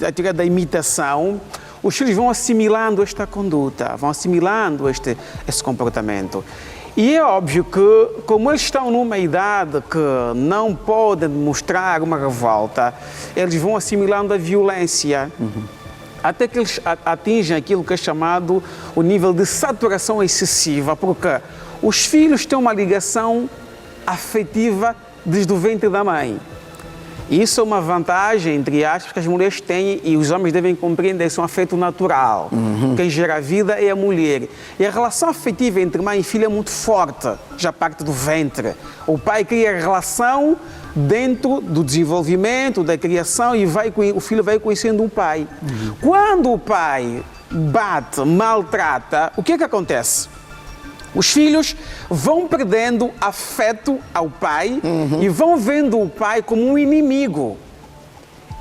a teoria da imitação. Os filhos vão assimilando esta conduta, vão assimilando esse comportamento. E é óbvio que, como eles estão numa idade que não podem mostrar uma revolta, eles vão assimilando a violência, até que eles atingem aquilo que é chamado o nível de saturação excessiva, porque os filhos têm uma ligação afetiva desde o ventre da mãe. Isso é uma vantagem, entre aspas, que as mulheres têm e os homens devem compreender. Isso é um afeto natural. Quem gera a vida é a mulher. E a relação afetiva entre mãe e filha é muito forte, já parte do ventre. O pai cria a relação dentro do desenvolvimento, da criação, e o filho vai conhecendo o pai. Quando o pai bate, maltrata, o que é que acontece? Os filhos vão perdendo afeto ao pai e vão vendo o pai como um inimigo.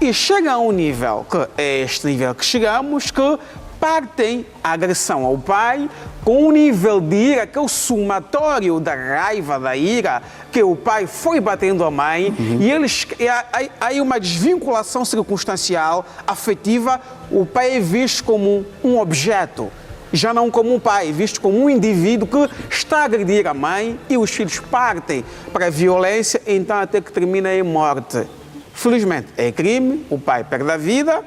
E chega a um nível, que é este nível que chegamos, que partem a agressão ao pai com um nível de ira, que é o somatório da raiva, da ira, que o pai foi batendo a mãe, e há uma desvinculação circunstancial, afetiva, o pai é visto como um objeto. já não como um pai, visto como um indivíduo que está a agredir a mãe e os filhos partem para a violência, então até que termina em morte. Felizmente é crime, o pai perde a vida,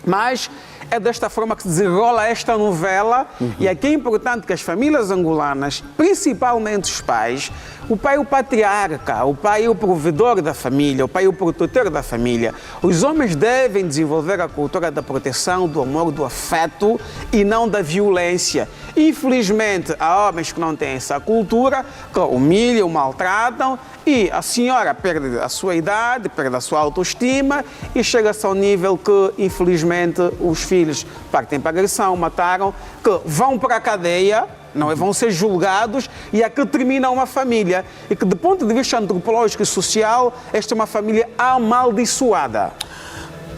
mas é desta forma que se desenrola esta novela. E aqui é importante que as famílias angolanas, principalmente os pais, o pai é o patriarca, o pai é o provedor da família, o pai é o protetor da família. Os homens devem desenvolver a cultura da proteção, do amor, do afeto e não da violência. Infelizmente, há homens que não têm essa cultura, que humilham, maltratam, e a senhora perde a sua idade, perde a sua autoestima e chega-se ao nível que, infelizmente, os filhos partem para a agressão, mataram, que vão para a cadeia, não é? Vão ser julgados e aqui termina uma família. E que, do ponto de vista antropológico e social, esta é uma família amaldiçoada.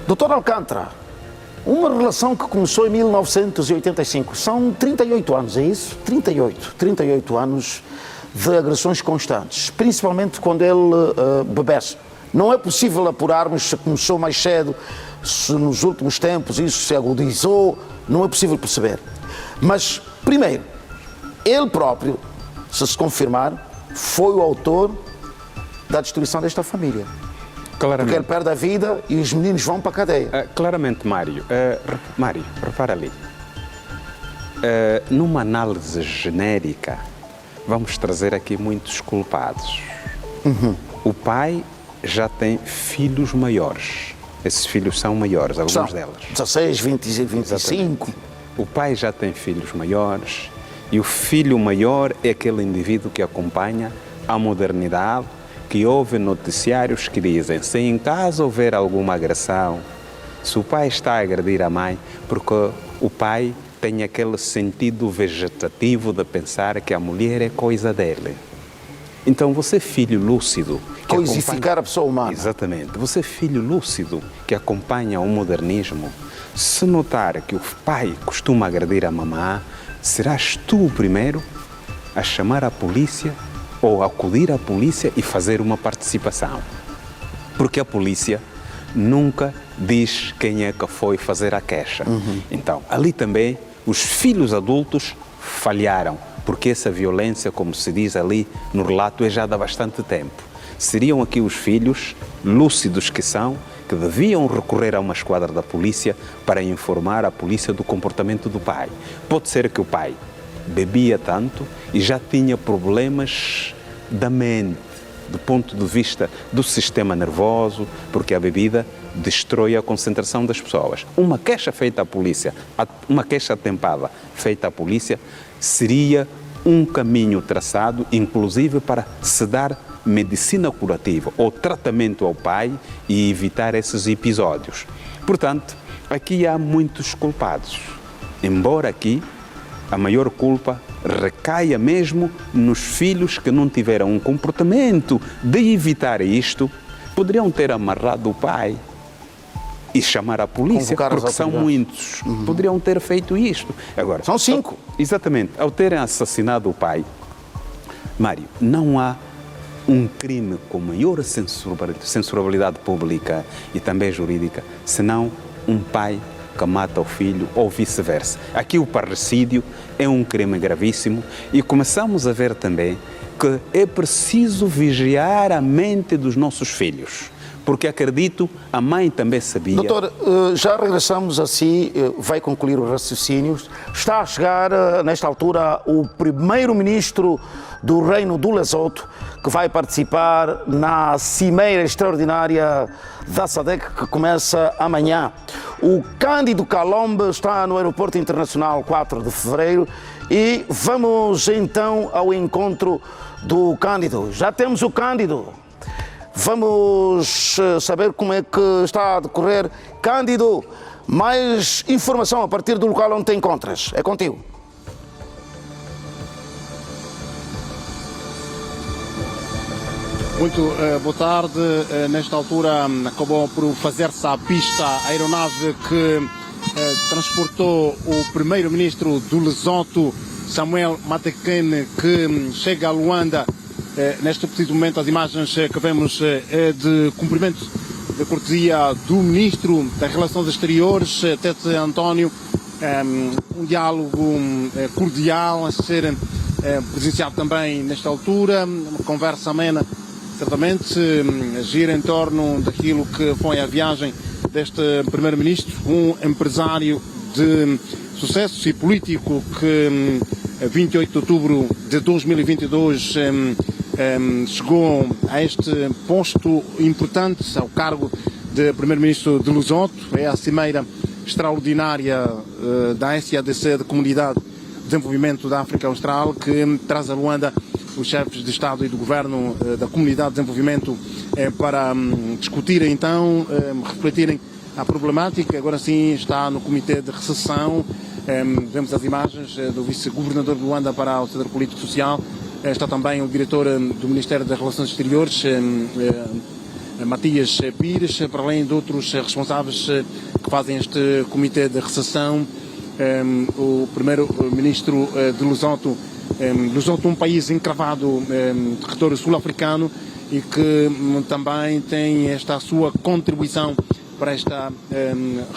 Doutor Alcântara, uma relação que começou em 1985, são 38 anos, é isso? 38 anos de agressões constantes, principalmente quando ele bebesse. Não é possível apurarmos se começou mais cedo, se nos últimos tempos isso se agudizou, não é possível perceber. Mas, primeiro, ele próprio, se confirmar, foi o autor da destruição desta família. Claramente. Porque ele perde a vida e os meninos vão para a cadeia. Claramente, Mário. Mário, repara ali. Numa análise genérica, vamos trazer aqui muitos culpados. O pai já tem filhos maiores. Esses filhos são maiores, alguns delas. 16, 20 e 25. Exatamente. O pai já tem filhos maiores e o filho maior é aquele indivíduo que acompanha a modernidade, que ouve noticiários que dizem se em casa houver alguma agressão, se o pai está a agredir a mãe, porque o pai tem aquele sentido vegetativo de pensar que a mulher é coisa dele. Então você, filho lúcido... Coisificar a pessoa humana. Exatamente. Você, filho lúcido que acompanha o modernismo, se notar que o pai costuma agredir a mamã, serás tu o primeiro a chamar a polícia ou acudir à polícia e fazer uma participação. Porque a polícia nunca diz quem é que foi fazer a queixa. Então, ali também, os filhos adultos falharam, porque essa violência, como se diz ali no relato, é já de bastante tempo. Seriam aqui os filhos, lúcidos que são, que deviam recorrer a uma esquadra da polícia para informar a polícia do comportamento do pai. Pode ser que o pai bebia tanto e já tinha problemas da mente, do ponto de vista do sistema nervoso, porque a bebida destrói a concentração das pessoas. Uma queixa feita à polícia, uma queixa atempada feita à polícia, seria um caminho traçado, inclusive para se dar medicina curativa ou tratamento ao pai e evitar esses episódios. Portanto, aqui há muitos culpados, embora aqui a maior culpa recaia mesmo nos filhos que não tiveram um comportamento de evitar isto, poderiam ter amarrado o pai e chamar a polícia, porque são muitos. Poderiam ter feito isto. Agora, são 5. Exatamente. Ao terem assassinado o pai, Mário, não há um crime com maior censurabilidade pública e também jurídica, senão um pai que mata o filho ou vice-versa. Aqui o parricídio é um crime gravíssimo e começamos a ver também que é preciso vigiar a mente dos nossos filhos, porque acredito, a mãe também sabia. Doutor, já regressamos assim, vai concluir os raciocínios. Está a chegar, nesta altura, o primeiro-ministro do Reino do Lesoto, que vai participar na cimeira extraordinária da SADC, que começa amanhã. O Cândido Calombe está no Aeroporto Internacional 4 de Fevereiro e vamos então ao encontro do Cândido. Já temos o Cândido. Vamos saber como é que está a decorrer. Cândido, mais informação a partir do local onde te encontras. É contigo. Muito boa tarde. Nesta altura acabou por fazer-se à pista a aeronave que transportou o primeiro-ministro do Lesoto, Samuel Matekane, que chega a Luanda. Neste preciso momento, as imagens que vemos é de cumprimento de cortesia do Ministro das Relações Exteriores, Tete António, um diálogo cordial a ser presenciado também nesta altura, uma conversa amena, certamente, gira em torno daquilo que foi a viagem deste primeiro-ministro, um empresário de sucesso e político que 28 de outubro de 2022 chegou a este posto importante, ao cargo de primeiro-ministro de Lesotho. É a cimeira extraordinária da SADC, da Comunidade de Desenvolvimento da África Austral, que traz a Luanda os chefes de Estado e do Governo da Comunidade de Desenvolvimento para discutirem, então, refletirem a problemática. Agora sim está no Comitê de Recessão. Vemos as imagens do vice-governador de Luanda para o setor político e social. Está também o diretor do Ministério das Relações Exteriores, Matias Pires, para além de outros responsáveis que fazem este Comitê de Recessão. O primeiro-ministro de Lesotho, Lesotho, um país encravado, território sul-africano, e que também tem esta sua contribuição para esta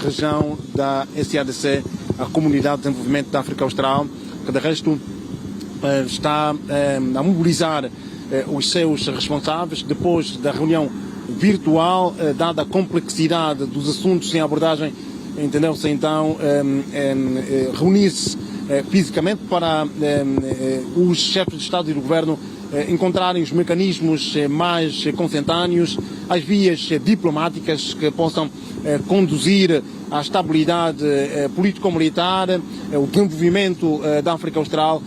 região da SADC, a Comunidade de Desenvolvimento da África Austral, que de resto está a mobilizar os seus responsáveis depois da reunião virtual, dada a complexidade dos assuntos em abordagem. Entendeu-se então reunir-se fisicamente para os chefes de Estado e do Governo encontrarem os mecanismos mais consentâneos, as vias diplomáticas que possam conduzir à estabilidade político-militar, o desenvolvimento da África Austral.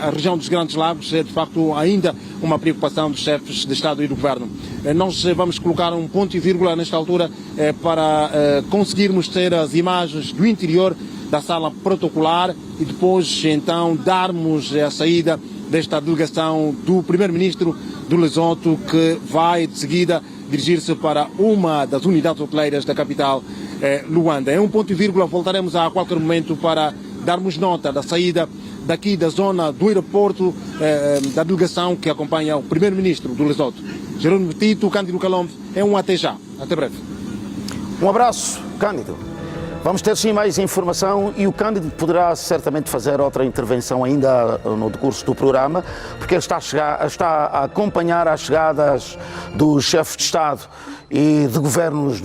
A região dos Grandes Lagos é de facto ainda uma preocupação dos chefes de Estado e do Governo. Nós vamos colocar um ponto e vírgula nesta altura para conseguirmos ter as imagens do interior da sala protocolar e depois então darmos a saída desta delegação do primeiro-ministro do Lesotho, que vai de seguida dirigir-se para uma das unidades hoteleiras da capital, Luanda. É um ponto e vírgula, voltaremos a qualquer momento para darmos nota da saída daqui da zona do aeroporto da delegação que acompanha o primeiro-ministro do Lesotho. Jerônimo Tito, Cândido Calombe, é um até já. Até breve. Um abraço, Cândido. Vamos ter sim mais informação e o Cândido poderá certamente fazer outra intervenção ainda no decurso do programa, porque ele está a acompanhar as chegadas dos chefes de Estado e de governos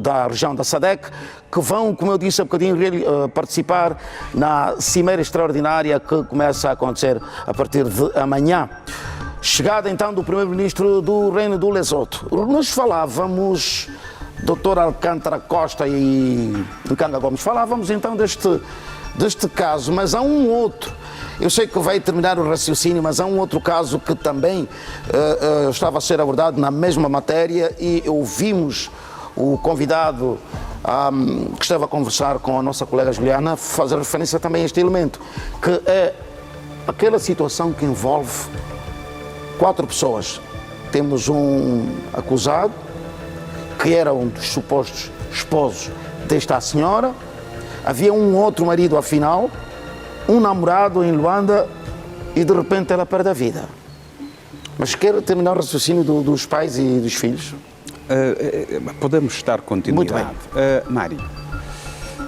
da região da SADC, que vão, como eu disse há bocadinho, participar na cimeira extraordinária que começa a acontecer a partir de amanhã. Chegada então do primeiro-ministro do Reino do Lesotho. Nós falávamos, Dr. Alcântara Costa e Nkanga Gomes, falávamos então deste caso, mas há um outro. Eu sei que vai terminar o raciocínio, mas há um outro caso que também estava a ser abordado na mesma matéria e ouvimos o convidado que estava a conversar com a nossa colega Juliana fazer referência também a este elemento, que é aquela situação que envolve 4 pessoas. Temos um acusado, que era um dos supostos esposos desta senhora, havia um outro marido afinal, um namorado em Luanda e de repente ela perde a vida. Mas quer terminar o raciocínio dos pais e dos filhos? Podemos dar continuidade. Muito bem. Mário,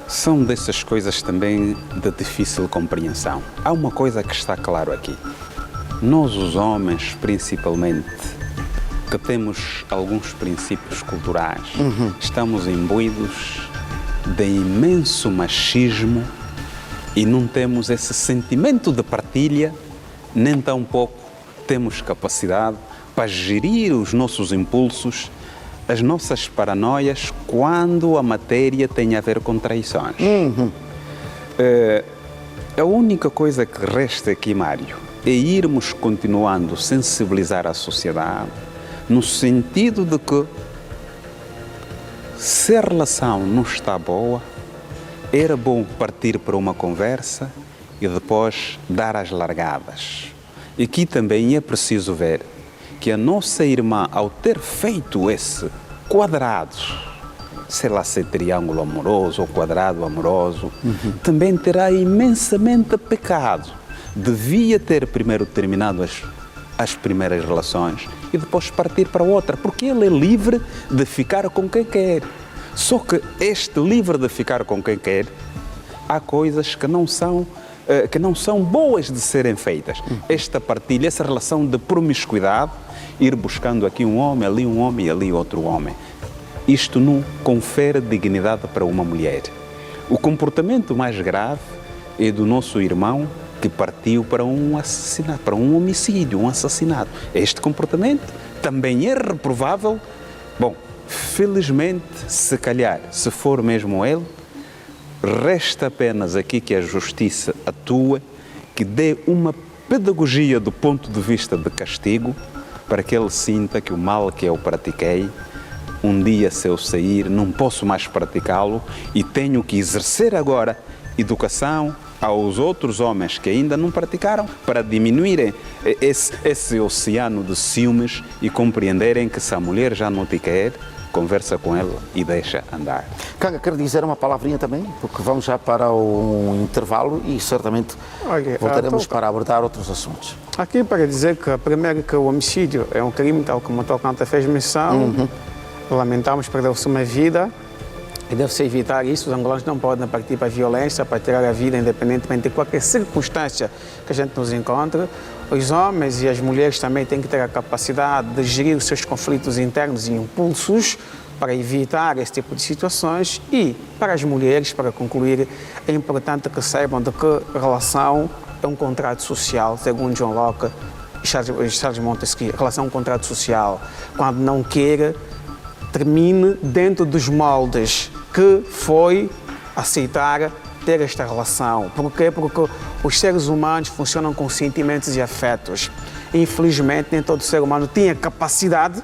são dessas coisas também de difícil compreensão. Há uma coisa que está claro aqui. Nós, os homens, principalmente, que temos alguns princípios culturais, estamos imbuídos de imenso machismo e não temos esse sentimento de partilha, nem tampouco temos capacidade para gerir os nossos impulsos, as nossas paranoias, quando a matéria tem a ver com traições. A única coisa que resta aqui, Mário, é irmos continuando a sensibilizar a sociedade, no sentido de que, se a relação não está boa, era bom partir para uma conversa e depois dar as largadas. E aqui também é preciso ver que a nossa irmã, ao ter feito esse quadrado, sei lá se é triângulo amoroso ou quadrado amoroso, também terá imensamente pecado. Devia ter primeiro terminado as primeiras relações e depois partir para outra, porque ele é livre de ficar com quem quer. Só que este livre de ficar com quem quer há coisas que não são boas de serem feitas. Esta partilha, essa relação de promiscuidade, ir buscando aqui um homem, ali um homem e ali outro homem. Isto não confere dignidade para uma mulher. O comportamento mais grave é do nosso irmão que partiu para um assassinato, para um homicídio, um assassinato. Este comportamento também é reprovável. Bom, felizmente, se calhar, se for mesmo ele, resta apenas aqui que a justiça atue, que dê uma pedagogia do ponto de vista de castigo, para que ele sinta que o mal que eu pratiquei, um dia se eu sair, não posso mais praticá-lo e tenho que exercer agora educação aos outros homens que ainda não praticaram, para diminuírem esse oceano de ciúmes e compreenderem que se a mulher já não te quer, conversa com ela e deixa andar. Canga, quero dizer uma palavrinha também, porque vamos já para um intervalo e certamente voltaremos para abordar outros assuntos. Aqui para dizer que, primeiro, que o homicídio é um crime, tal como o Tocanta fez menção. Lamentamos, perdeu-se uma vida e deve-se evitar isso. Os angolanos não podem partir para a violência, para tirar a vida, independentemente de qualquer circunstância que a gente nos encontre. Os homens e as mulheres também têm que ter a capacidade de gerir os seus conflitos internos e impulsos para evitar esse tipo de situações. E, para as mulheres, para concluir, é importante que saibam de que relação é um contrato social, segundo John Locke e Charles Montesquieu. Relação é um contrato social. Quando não quer, termine dentro dos moldes que foi aceitar ter esta relação. Por quê? Porque os seres humanos funcionam com sentimentos e afetos. Infelizmente, nem todo ser humano tem a capacidade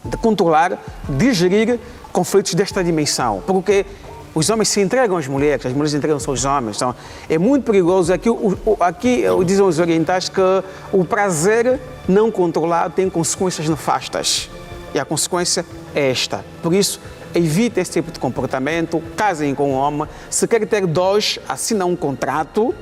de controlar, de gerir conflitos desta dimensão. Porque os homens se entregam às mulheres, as mulheres entregam-se aos homens. Então, é muito perigoso. Aqui dizem os orientais que o prazer não controlado tem consequências nefastas. E a consequência é esta. Por isso, evite esse tipo de comportamento, casem com um homem. Se quer ter dois, assina um contrato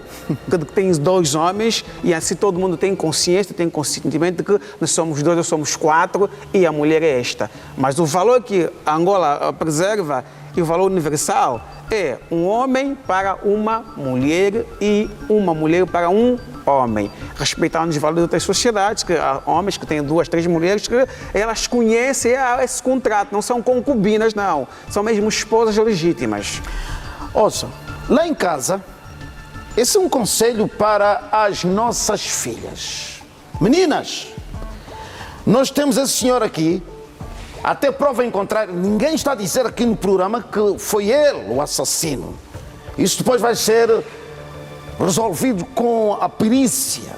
que tem dois homens e assim todo mundo tem consciência, tem consentimento de que nós somos dois ou somos quatro e a mulher é esta. Mas o valor que a Angola preserva e o valor universal é um homem para uma mulher e uma mulher para um homem. Respeitando os valores de outras sociedades, que há homens que têm 2, 3 mulheres, que elas conhecem esse contrato, não são concubinas, não. São mesmo esposas legítimas. Ouça, lá em casa, esse é um conselho para as nossas filhas. Meninas, nós temos esse senhor aqui, até prova em contrário, ninguém está a dizer aqui no programa que foi ele o assassino. Isso depois vai ser resolvido com a perícia.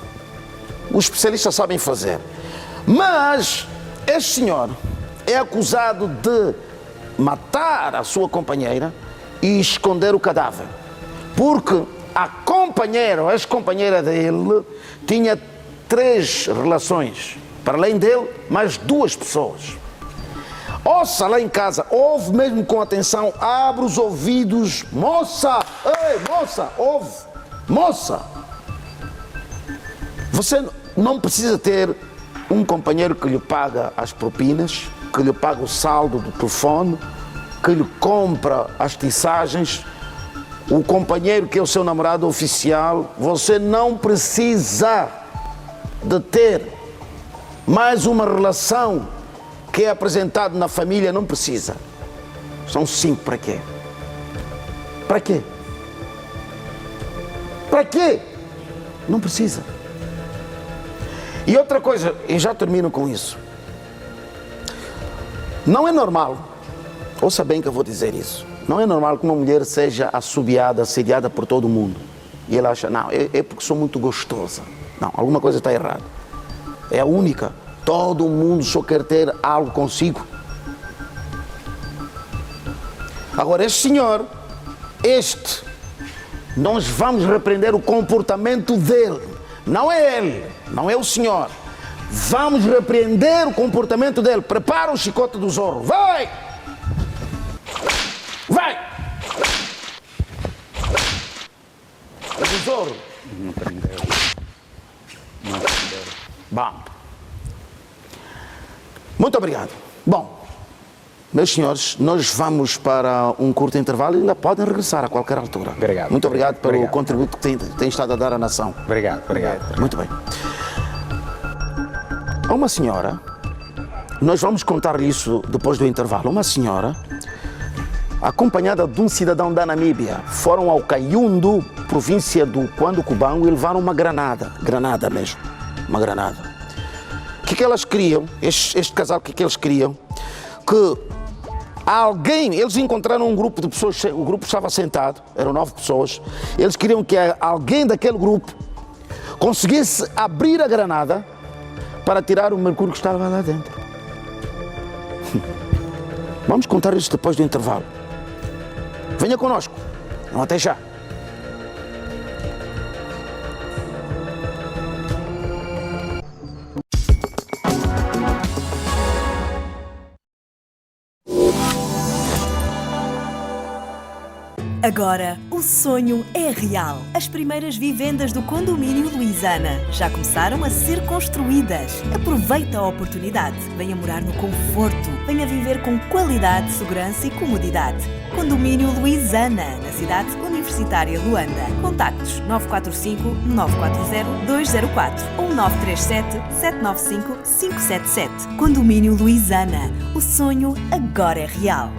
Os especialistas sabem fazer. Mas este senhor é acusado de matar a sua companheira e esconder o cadáver. Porque a companheira, ou a ex-companheira dele, tinha 3 relações. Para além dele, mais 2 pessoas. Ouça lá em casa, ouve mesmo com atenção, abre os ouvidos. Moça, ei, moça, ouve. Moça, você não precisa ter um companheiro que lhe paga as propinas, que lhe paga o saldo do telefone, que lhe compra as tissagens, o companheiro que é o seu namorado oficial. Você não precisa de ter mais uma relação que é apresentado na família, não precisa. São 5, para quê? Para quê? Para quê? Não precisa. E outra coisa, e já termino com isso. Não é normal, ouça bem que eu vou dizer isso, não é normal que uma mulher seja assobiada, assediada por todo mundo. E ela acha, não, é porque sou muito gostosa. Não, alguma coisa está errada. É a única. Todo mundo só quer ter algo consigo. Agora, este senhor, nós vamos repreender o comportamento dele. Não é ele, não é o senhor. Vamos repreender o comportamento dele. Prepara o chicote do Zorro. Vai! Vai! Do Zorro. Não prendeu. Bom. Muito obrigado. Bom, Meus senhores, nós vamos para um curto intervalo e ainda podem regressar a qualquer altura. Obrigado. Muito obrigado pelo contributo que tem estado a dar à nação. Obrigado. Muito bem. Há uma senhora, nós vamos contar-lhe isso depois do intervalo, uma senhora acompanhada de um cidadão da Namíbia, foram ao Caiundo, província do Cubango, e levaram uma granada mesmo, uma granada. O que elas queriam, este casal, o que eles queriam? Que eles encontraram um grupo de pessoas, o grupo estava sentado, eram 9 pessoas, eles queriam que alguém daquele grupo conseguisse abrir a granada para tirar o mercúrio que estava lá dentro. Vamos contar isso depois do intervalo. Venha conosco, não até já. Agora, o sonho é real. As primeiras vivendas do condomínio Luizana já começaram a ser construídas. Aproveita a oportunidade. Venha morar no conforto. Venha viver com qualidade, segurança e comodidade. Condomínio Luizana, na cidade universitária Luanda. Contactos 945-940-204 ou 937-795-577. Condomínio Luizana. O sonho agora é real.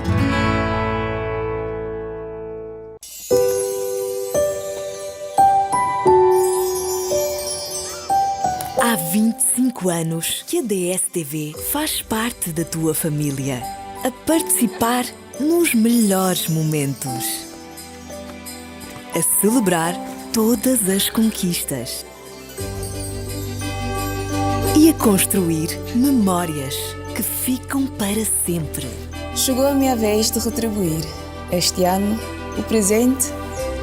Há 25 anos que a DSTV faz parte da tua família, a participar nos melhores momentos, a celebrar todas as conquistas e a construir memórias que ficam para sempre. Chegou a minha vez de retribuir. Este ano, o presente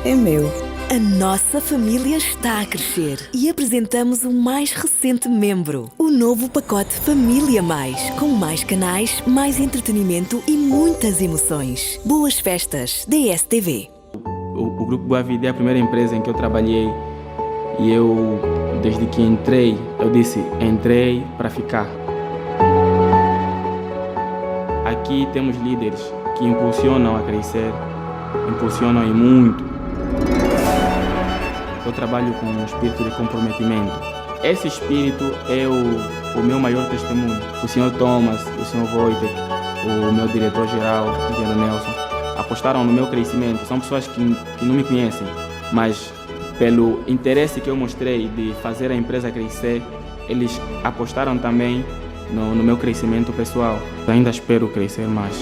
é meu. A nossa família está a crescer e apresentamos o mais recente membro, o novo pacote Família Mais, com mais canais, mais entretenimento e muitas emoções. Boas festas, DSTV. O Grupo Boa Vida é a primeira empresa em que eu trabalhei e eu, desde que entrei, eu disse, entrei para ficar. Aqui temos líderes que impulsionam a crescer, impulsionam e muito. Eu trabalho com um espírito de comprometimento. Esse espírito é o meu maior testemunho. O Sr. Thomas, o Sr. Wojtek, o meu diretor-geral, o Sr. Nelson, apostaram no meu crescimento. São pessoas que não me conhecem, mas pelo interesse que eu mostrei de fazer a empresa crescer, eles apostaram também no meu crescimento pessoal. Eu ainda espero crescer mais.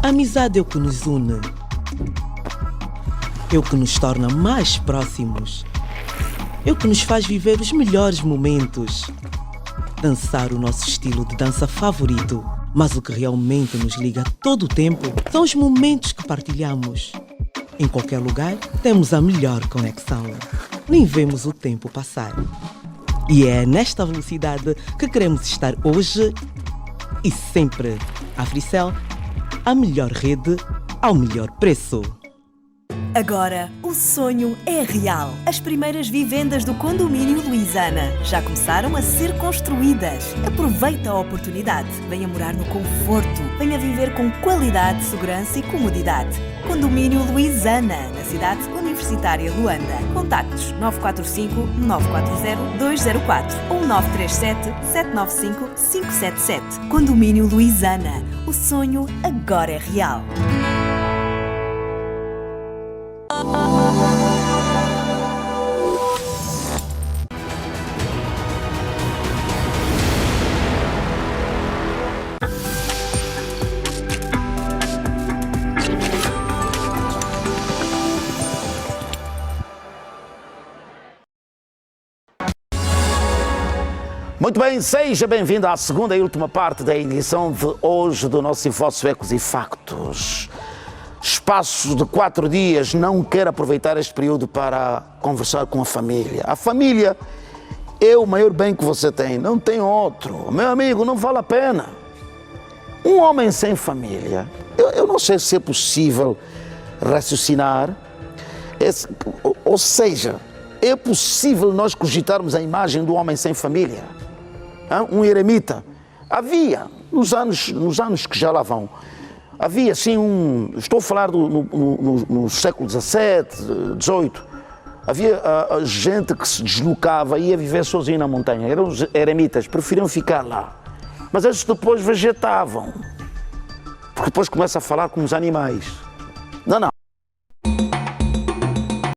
A amizade é o que nos une, é o que nos torna mais próximos, é o que nos faz viver os melhores momentos, dançar o nosso estilo de dança favorito. Mas o que realmente nos liga todo o tempo são os momentos que partilhamos. Em qualquer lugar, temos a melhor conexão. Nem vemos o tempo passar. E é nesta velocidade que queremos estar hoje e sempre. Africell, a melhor rede ao melhor preço. Agora, o sonho é real. As primeiras vivendas do condomínio Luizana já começaram a ser construídas. Aproveita a oportunidade. Venha morar no conforto. Venha viver com qualidade, segurança e comodidade. Condomínio Luizana, na cidade universitária Luanda. Contactos 945-940-204 ou 937-795-577. Condomínio Luizana. O sonho agora é real. Muito bem, seja bem-vindo à segunda e última parte da edição de hoje do nosso e vosso Ecos e Factos. Espaços de 4 dias, não quero aproveitar este período para conversar com a família. A família é o maior bem que você tem, não tem outro. Meu amigo, não vale a pena. Um homem sem família, eu não sei se é possível raciocinar Ou seja, é possível nós cogitarmos a imagem do homem sem família? Um eremita. Havia, nos anos que já lá vão, havia assim estou a falar no século XVII, XVIII, havia gente que se deslocava e ia viver sozinho na montanha. Eram os eremitas, preferiam ficar lá. Mas esses depois vegetavam, porque depois começa a falar como os animais. Não.